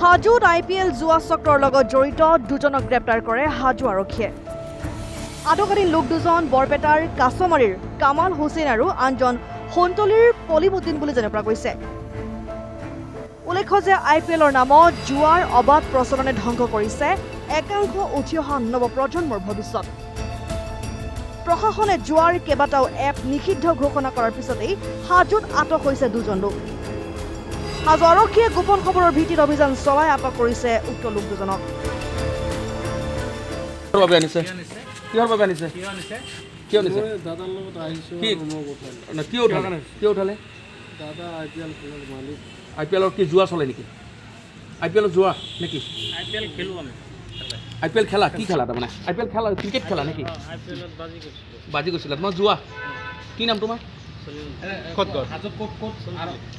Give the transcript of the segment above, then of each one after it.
হাজোত IPL জুৱা চক্ৰৰ লগত জড়িত দুজনক গ্ৰেপ্তাৰ কৰে হাজো আৰক্ষীয়ে। আটকাধীন লোক দুজন বৰপেটাৰ কাছমাৰীৰ কামাল হুছেইন আৰু আনজন সন্তলীৰ পলিমুদ্দিন বুলি জানিব পৰা গৈছে। উল্লেখ্য যে IPLৰ নামত জুৱাৰ অবাধ প্ৰচলনে ধ্বংস কৰিছে একাংশ উঠি অহা নৱপ্ৰজন্মৰ ভৱিষ্যত। প্ৰশাসনে জুৱাৰ কেইবাটাও এপ নিষিদ্ধ ঘোষণা কৰাৰ পিছতেই হাজোত আটক হৈছে দুজন লোক। হাজো আৰক্ষীয়ে গোপন খবৰৰ ভিত্তিত অভিযান চলাই আটক কৰিছে উক্ত লোক দুজনক। IPLৰ কি জুৱা চলে নেকি? IPLৰ জুৱা নেকি? IPL খেলা কি খেলা তাৰমানে? IPL খেলা ক্ৰিকেট খেলা নেকি? বাজি গৈছিলা তোমাৰ জুৱা কি নাম তোমাৰ? ক'ত ক'ত হাজোত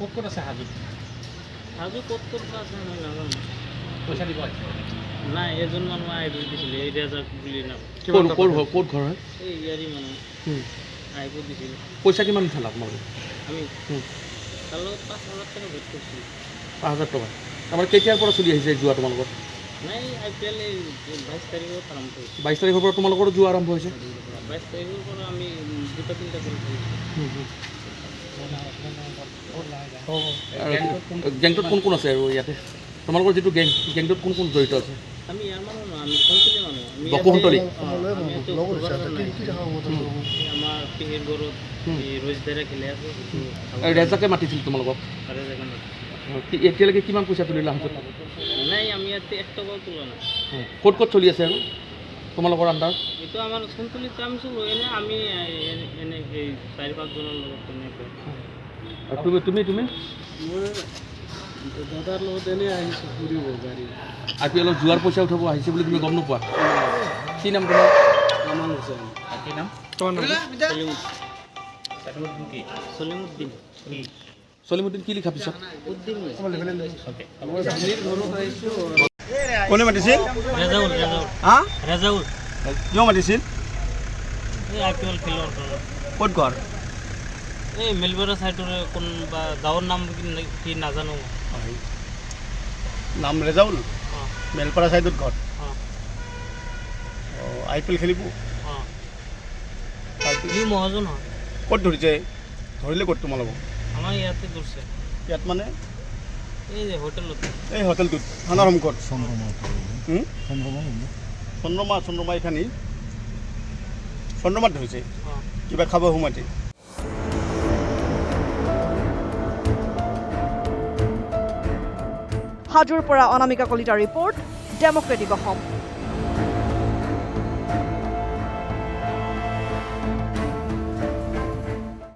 ক'ত আছে হাজোত? হাজো ক'ত আছে মই নাজানো। পইচা দিব নাই এজন মানুহ আহিব দিছিলে এই ৰেজাক বুলি নাম। ক'ত ঘৰ হয়? এই ইয়াৰি মানুহ আহিব দিছিল। পইচা কিমান খেলা তোমালোকে? আমি তাৰ লগত 5,000 টকা ভেট কৰিছিলোঁ। 5,000 টকা তাৰমানে কেতিয়াৰ পৰা চলি আহিছে জুৱা তোমালোকৰ? নাই IPL এই 22 তাৰিখত আৰম্ভ কৰিছোঁ। 22 তাৰিখৰ পৰা তোমালোকৰো জুৱা আৰম্ভ হৈছে? 22 তাৰিখৰ পৰা আমি 2-3টা কৰিছোঁ। গেংটোত কোন কোন আছে আৰু ইয়াতে তোমালোকৰ যিটো গেংটোত কোন কোন জড়িত আছে? আমি ইয়াৰ মানুহ নহয়, আমি সন্তলী মানুহ। বকোসন্তলী আমাৰ পেহীৰ ঘৰত ৰজদাৰে খেলি আছে। ৰেজাকে মাতিছিল তোমালোকক? এতিয়ালৈকে কিমান পইচা তুলিলা হাতত? নাই আমি ইয়াতে 1 টকাও তোলা নাই। ক'ত ক'ত চলি আছে আৰু তোমালোকৰ আণ্ডাৰ? এইটো আমাৰ সন্তলীত কাম চলো এনে আমি এনে এই 4-5 জনৰ লগত তেনেকৈ। তুমি মই দাদাৰ লগত এনেই আহিছোঁ ফুৰিব গাড়ী। IPLৰ জুৱাৰ পইচা উঠাব আহিছে বুলি তুমি গম নোপোৱা? কি নাম তোমাৰ? কামাল হুছেইন। কি নাম? সলিমুদ্দিন কি লিখা পিছত? কোনে মাতিছিল? হা ৰেজাউল কিয় মাতিছিল? এই IPL খেলৰ কাৰণে। ক'ত ঘৰ? এই মেলবৰা চাইডৰে কোনোবা গাঁৱৰ নাম কি নাজানো। নাম ৰেজাউল অঁ মেলপাৰা চাইডত ঘৰ। অঁ IPL খেলিব? অঁ ই মহাজন হয়। ক'ত ধৰিছে? ধৰিলে ক'ত তোমালোকক? আমাৰ ইয়াতে ধৰছে ইয়াত মানে এই যে হোটেলত। এই হোটেলটোত থানাৰ সন্মুখত চন্দ্ৰমা এইখানি চন্দ্ৰমাত ধৰিছে অঁ কিবা খাব সোমাইছে। হাজোৰ পৰা অনামিকা কলিতাৰ ৰিপৰ্ট, ডেমক্ৰেটিক অসম।